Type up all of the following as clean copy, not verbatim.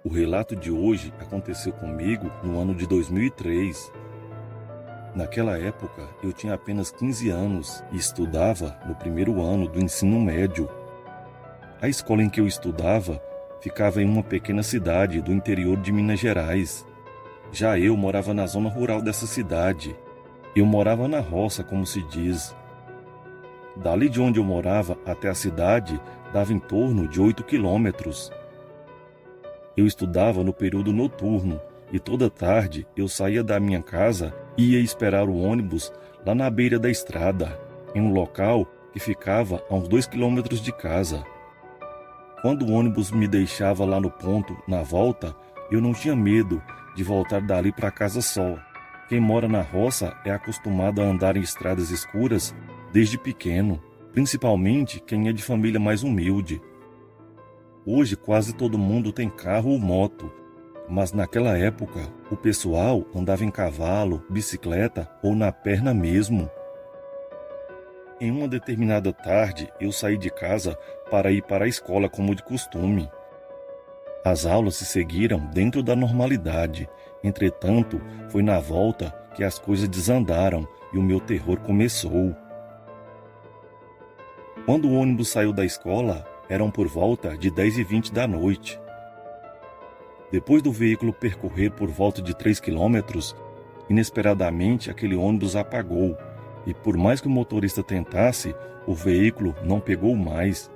O relato de hoje aconteceu comigo no ano de 2003. Naquela época, eu tinha apenas 15 anos e estudava no primeiro ano do ensino médio. A escola em que eu estudava ficava em uma pequena cidade do interior de Minas Gerais. Já eu morava na zona rural dessa cidade. Eu morava na roça, como se diz. Dali de onde eu morava até a cidade dava em torno de 8 quilômetros. Eu estudava no período noturno e toda tarde eu saía da minha casa e ia esperar o ônibus lá na beira da estrada, em um local que ficava a uns 2 quilômetros de casa. Quando o ônibus me deixava lá no ponto, na volta, eu não tinha medo de voltar dali para casa só. Quem mora na roça é acostumado a andar em estradas escuras desde pequeno, principalmente quem é de família mais humilde. Hoje quase todo mundo tem carro ou moto, mas naquela época o pessoal andava em cavalo, bicicleta ou na perna mesmo. Em uma determinada tarde eu saí de casa para ir para a escola como de costume. As aulas se seguiram dentro da normalidade, entretanto foi na volta que as coisas desandaram e o meu terror começou. Quando o ônibus saiu da escola, eram por volta de 10h20 da noite. Depois do veículo percorrer por volta de 3 quilômetros, inesperadamente aquele ônibus apagou, e por mais que o motorista tentasse, o veículo não pegou mais.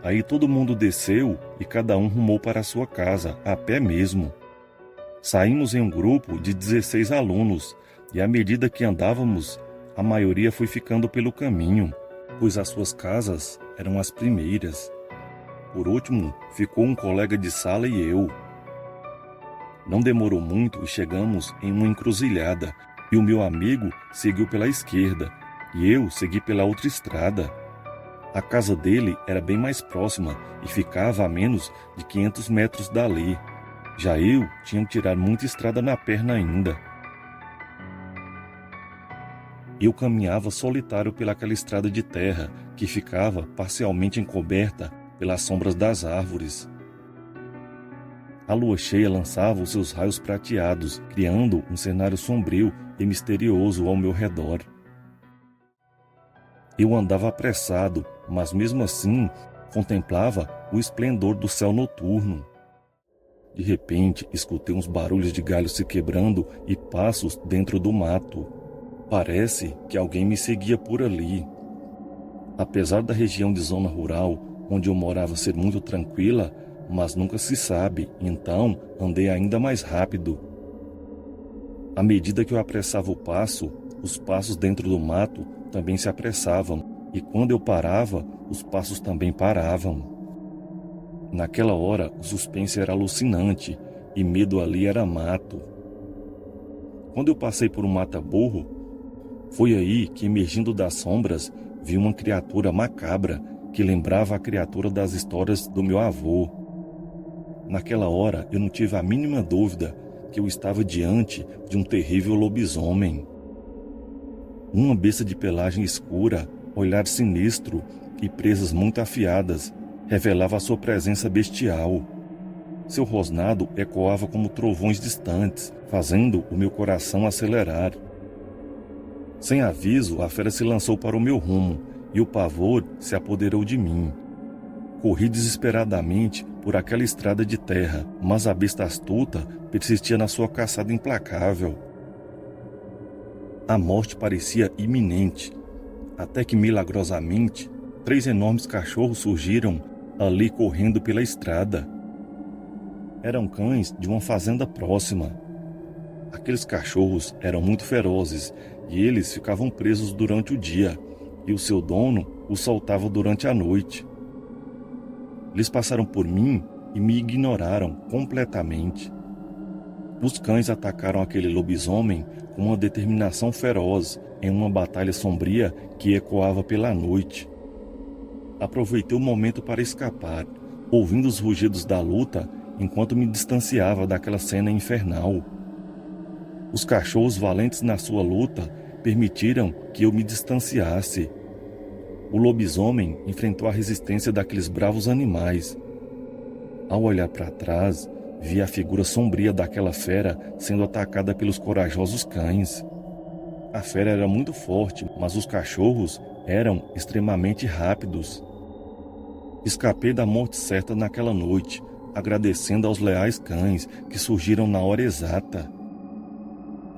Aí todo mundo desceu e cada um rumou para a sua casa, a pé mesmo. Saímos em um grupo de 16 alunos, e à medida que andávamos, a maioria foi ficando pelo caminho, pois as suas casas eram as primeiras. Por último, ficou um colega de sala e eu. Não demorou muito e chegamos em uma encruzilhada, e o meu amigo seguiu pela esquerda, e eu segui pela outra estrada. A casa dele era bem mais próxima e ficava a menos de 500 metros dali. Já eu tinha que tirar muita estrada na perna ainda. Eu caminhava solitário pelaquela estrada de terra que ficava parcialmente encoberta pelas sombras das árvores. A lua cheia lançava os seus raios prateados, criando um cenário sombrio e misterioso ao meu redor. Eu andava apressado, mas mesmo assim contemplava o esplendor do céu noturno. De repente, escutei uns barulhos de galhos se quebrando e passos dentro do mato. Parece que alguém me seguia por ali. Apesar da região de zona rural, onde eu morava ser muito tranquila, mas nunca se sabe, então andei ainda mais rápido. À medida que eu apressava o passo, os passos dentro do mato também se apressavam, e quando eu parava, os passos também paravam. Naquela hora, o suspense era alucinante, e medo ali era mato. Quando eu passei por um mata-burro, foi aí que, emergindo das sombras, vi uma criatura macabra que lembrava a criatura das histórias do meu avô. Naquela hora, eu não tive a mínima dúvida que eu estava diante de um terrível lobisomem. Uma besta de pelagem escura, olhar sinistro e presas muito afiadas revelava a sua presença bestial. Seu rosnado ecoava como trovões distantes, fazendo o meu coração acelerar. Sem aviso, a fera se lançou para o meu rumo e o pavor se apoderou de mim. Corri desesperadamente por aquela estrada de terra, mas a besta astuta persistia na sua caçada implacável. A morte parecia iminente, até que milagrosamente 3 enormes cachorros surgiram ali correndo pela estrada. Eram cães de uma fazenda próxima. Aqueles cachorros eram muito ferozes e eles ficavam presos durante o dia, e o seu dono os soltava durante a noite. Eles passaram por mim e me ignoraram completamente. Os cães atacaram aquele lobisomem com uma determinação feroz em uma batalha sombria que ecoava pela noite. Aproveitei o momento para escapar, ouvindo os rugidos da luta enquanto me distanciava daquela cena infernal. Os cachorros valentes na sua luta permitiram que eu me distanciasse. O lobisomem enfrentou a resistência daqueles bravos animais. Ao olhar para trás, vi a figura sombria daquela fera sendo atacada pelos corajosos cães. A fera era muito forte, mas os cachorros eram extremamente rápidos. Escapei da morte certa naquela noite, agradecendo aos leais cães que surgiram na hora exata.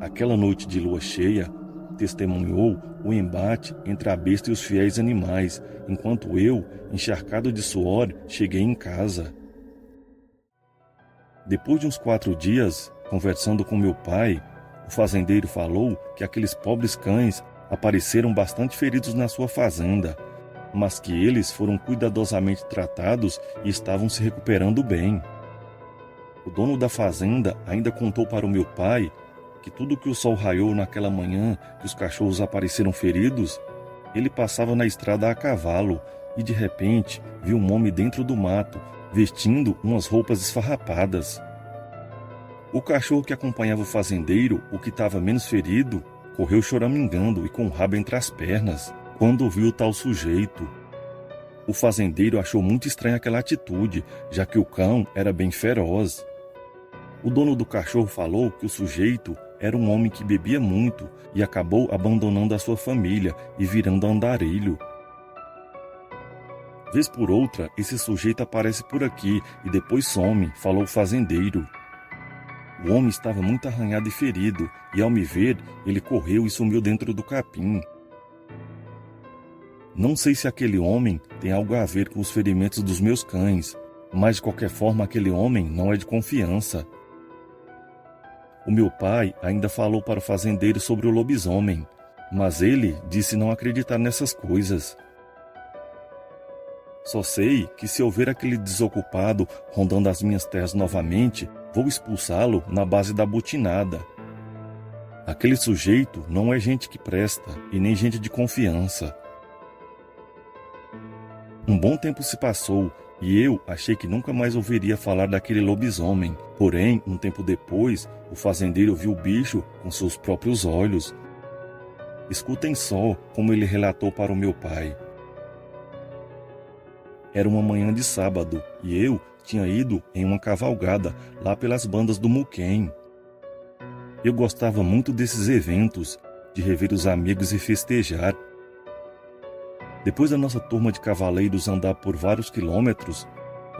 Aquela noite de lua cheia testemunhou o embate entre a besta e os fiéis animais, enquanto eu, encharcado de suor, cheguei em casa. Depois de uns 4 dias, conversando com meu pai, o fazendeiro falou que aqueles pobres cães apareceram bastante feridos na sua fazenda, mas que eles foram cuidadosamente tratados e estavam se recuperando bem. O dono da fazenda ainda contou para o meu pai que tudo que o sol raiou naquela manhã que os cachorros apareceram feridos, ele passava na estrada a cavalo e de repente viu um homem dentro do mato, vestindo umas roupas esfarrapadas. O cachorro que acompanhava o fazendeiro, o que estava menos ferido, correu choramingando e com o rabo entre as pernas, quando viu o tal sujeito. O fazendeiro achou muito estranha aquela atitude, já que o cão era bem feroz. O dono do cachorro falou que o sujeito era um homem que bebia muito e acabou abandonando a sua família e virando andarilho. Vez por outra, esse sujeito aparece por aqui e depois some, falou o fazendeiro. O homem estava muito arranhado e ferido, e ao me ver, ele correu e sumiu dentro do capim. Não sei se aquele homem tem algo a ver com os ferimentos dos meus cães, mas de qualquer forma aquele homem não é de confiança. O meu pai ainda falou para o fazendeiro sobre o lobisomem, mas ele disse não acreditar nessas coisas. Só sei que se eu ver aquele desocupado rondando as minhas terras novamente, vou expulsá-lo na base da butinada. Aquele sujeito não é gente que presta e nem gente de confiança. Um bom tempo se passou e eu achei que nunca mais ouviria falar daquele lobisomem. Porém, um tempo depois, o fazendeiro viu o bicho com seus próprios olhos. Escutem só como ele relatou para o meu pai. Era uma manhã de sábado e eu tinha ido em uma cavalgada lá pelas bandas do Muquem. Eu gostava muito desses eventos, de rever os amigos e festejar. Depois da nossa turma de cavaleiros andar por vários quilômetros,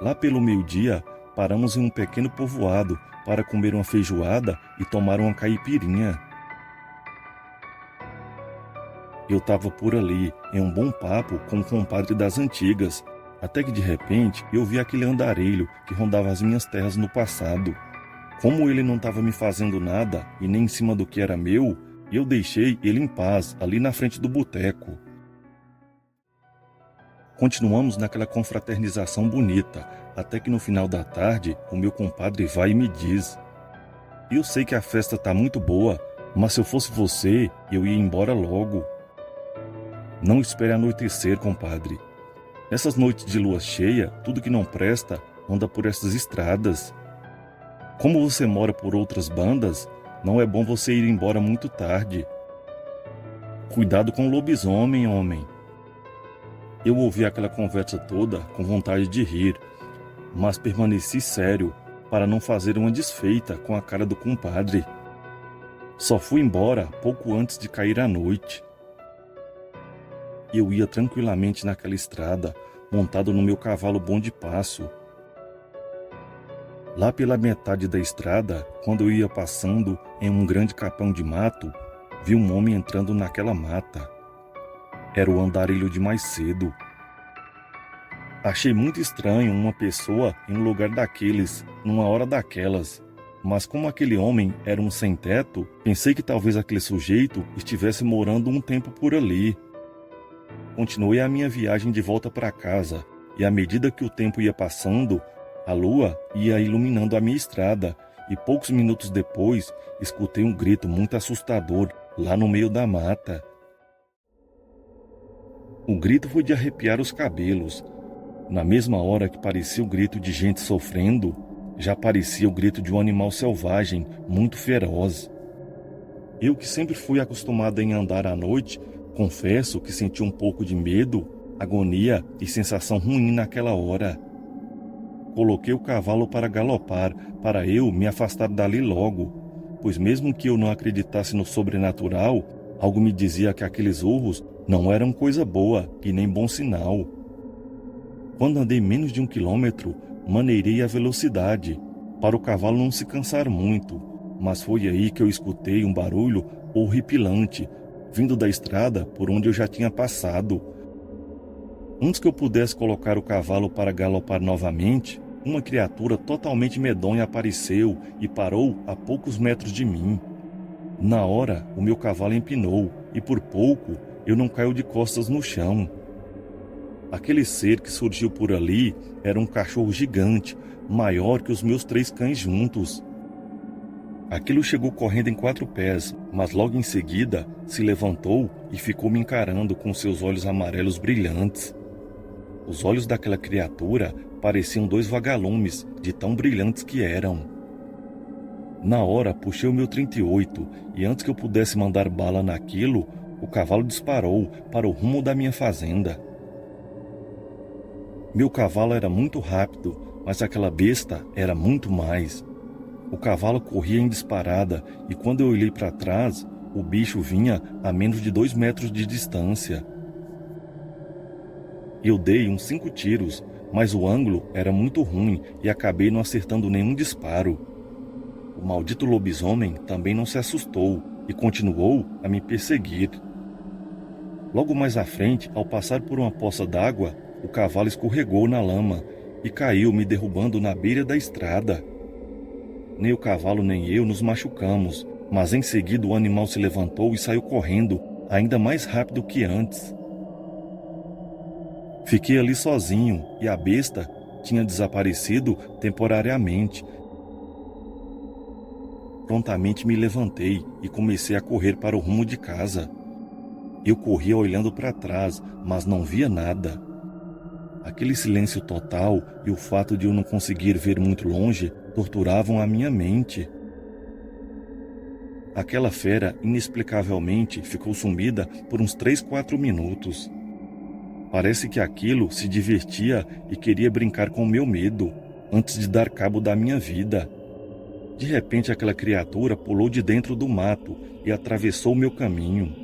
lá pelo meio-dia paramos em um pequeno povoado para comer uma feijoada e tomar uma caipirinha. Eu estava por ali, em um bom papo com o compadre das antigas, até que de repente eu vi aquele andarilho que rondava as minhas terras no passado. Como ele não estava me fazendo nada e nem em cima do que era meu, eu deixei ele em paz ali na frente do boteco. Continuamos naquela confraternização bonita, até que no final da tarde o meu compadre vai e me diz: eu sei que a festa está muito boa, mas se eu fosse você, eu ia embora logo. Não espere anoitecer, compadre. Nessas noites de lua cheia, tudo que não presta anda por essas estradas. Como você mora por outras bandas, não é bom você ir embora muito tarde. Cuidado com o lobisomem, homem. Eu ouvi aquela conversa toda com vontade de rir, mas permaneci sério para não fazer uma desfeita com a cara do compadre. Só fui embora pouco antes de cair a noite. Eu ia tranquilamente naquela estrada, montado no meu cavalo bom de passo. Lá pela metade da estrada, quando eu ia passando em um grande capão de mato, vi um homem entrando naquela mata. Era o andarilho de mais cedo. Achei muito estranho uma pessoa em um lugar daqueles, numa hora daquelas. Mas como aquele homem era um sem-teto, pensei que talvez aquele sujeito estivesse morando um tempo por ali. Continuei a minha viagem de volta para casa, e à medida que o tempo ia passando, a lua ia iluminando a minha estrada, e poucos minutos depois, escutei um grito muito assustador lá no meio da mata. O grito foi de arrepiar os cabelos. Na mesma hora que parecia o grito de gente sofrendo, já parecia o grito de um animal selvagem, muito feroz. Eu que sempre fui acostumado em andar à noite, confesso que senti um pouco de medo, agonia e sensação ruim naquela hora. Coloquei o cavalo para galopar, para eu me afastar dali logo, pois mesmo que eu não acreditasse no sobrenatural, algo me dizia que aqueles urros não eram coisa boa e nem bom sinal. Quando andei menos de 1 quilômetro, maneirei a velocidade, para o cavalo não se cansar muito, mas foi aí que eu escutei um barulho horripilante, vindo da estrada por onde eu já tinha passado. Antes que eu pudesse colocar o cavalo para galopar novamente, uma criatura totalmente medonha apareceu e parou a poucos metros de mim. Na hora, o meu cavalo empinou e por pouco eu não caio de costas no chão. Aquele ser que surgiu por ali era um cachorro gigante, maior que os meus 3 cães juntos. Aquilo chegou correndo em 4 pés, mas logo em seguida se levantou e ficou me encarando com seus olhos amarelos brilhantes. Os olhos daquela criatura pareciam 2 vagalumes, de tão brilhantes que eram. Na hora, puxei o meu 38 e antes que eu pudesse mandar bala naquilo, o cavalo disparou para o rumo da minha fazenda. Meu cavalo era muito rápido, mas aquela besta era muito mais. O cavalo corria em disparada e quando eu olhei para trás, o bicho vinha a menos de 2 metros de distância. Eu dei uns 5 tiros, mas o ângulo era muito ruim e acabei não acertando nenhum disparo. O maldito lobisomem também não se assustou e continuou a me perseguir. Logo mais à frente, ao passar por uma poça d'água, o cavalo escorregou na lama e caiu, me derrubando na beira da estrada. Nem o cavalo nem eu nos machucamos, mas em seguida o animal se levantou e saiu correndo, ainda mais rápido que antes. Fiquei ali sozinho e a besta tinha desaparecido temporariamente. Prontamente me levantei e comecei a correr para o rumo de casa. Eu corria olhando para trás, mas não via nada. Aquele silêncio total e o fato de eu não conseguir ver muito longe torturavam a minha mente. Aquela fera inexplicavelmente ficou sumida por uns 3, 4 minutos. Parece que aquilo se divertia e queria brincar com o meu medo, antes de dar cabo da minha vida. De repente aquela criatura pulou de dentro do mato e atravessou o meu caminho.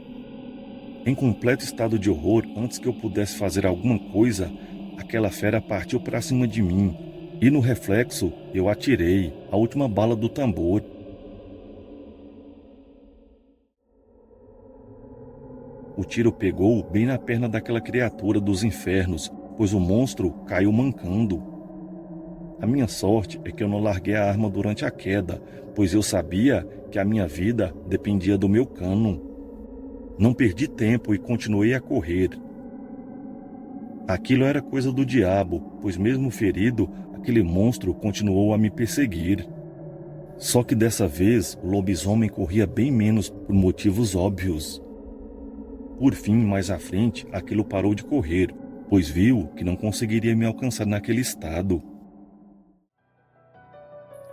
Em completo estado de horror, antes que eu pudesse fazer alguma coisa, aquela fera partiu para cima de mim, e no reflexo eu atirei a última bala do tambor. O tiro pegou bem na perna daquela criatura dos infernos, pois o monstro caiu mancando. A minha sorte é que eu não larguei a arma durante a queda, pois eu sabia que a minha vida dependia do meu cano. Não perdi tempo e continuei a correr. Aquilo era coisa do diabo, pois mesmo ferido, aquele monstro continuou a me perseguir. Só que dessa vez, o lobisomem corria bem menos por motivos óbvios. Por fim, mais à frente, aquilo parou de correr, pois viu que não conseguiria me alcançar naquele estado.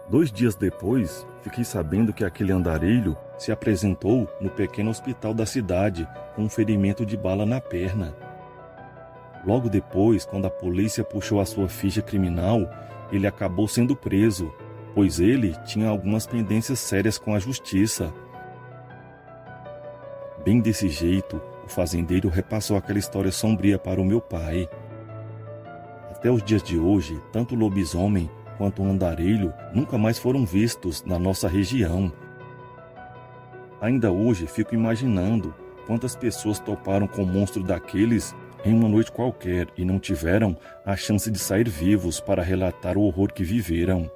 2 dias depois, fiquei sabendo que aquele andarilho se apresentou no pequeno hospital da cidade com um ferimento de bala na perna. Logo depois, quando a polícia puxou a sua ficha criminal, ele acabou sendo preso, pois ele tinha algumas pendências sérias com a justiça. Bem desse jeito, o fazendeiro repassou aquela história sombria para o meu pai. Até os dias de hoje, tanto o lobisomem quanto o andarilho nunca mais foram vistos na nossa região. Ainda hoje fico imaginando quantas pessoas toparam com um monstro daqueles em uma noite qualquer e não tiveram a chance de sair vivos para relatar o horror que viveram.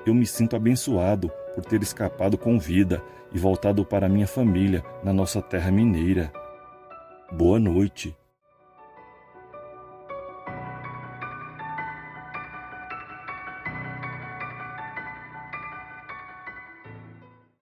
Eu me sinto abençoado por ter escapado com vida e voltado para minha família na nossa terra mineira. Boa noite.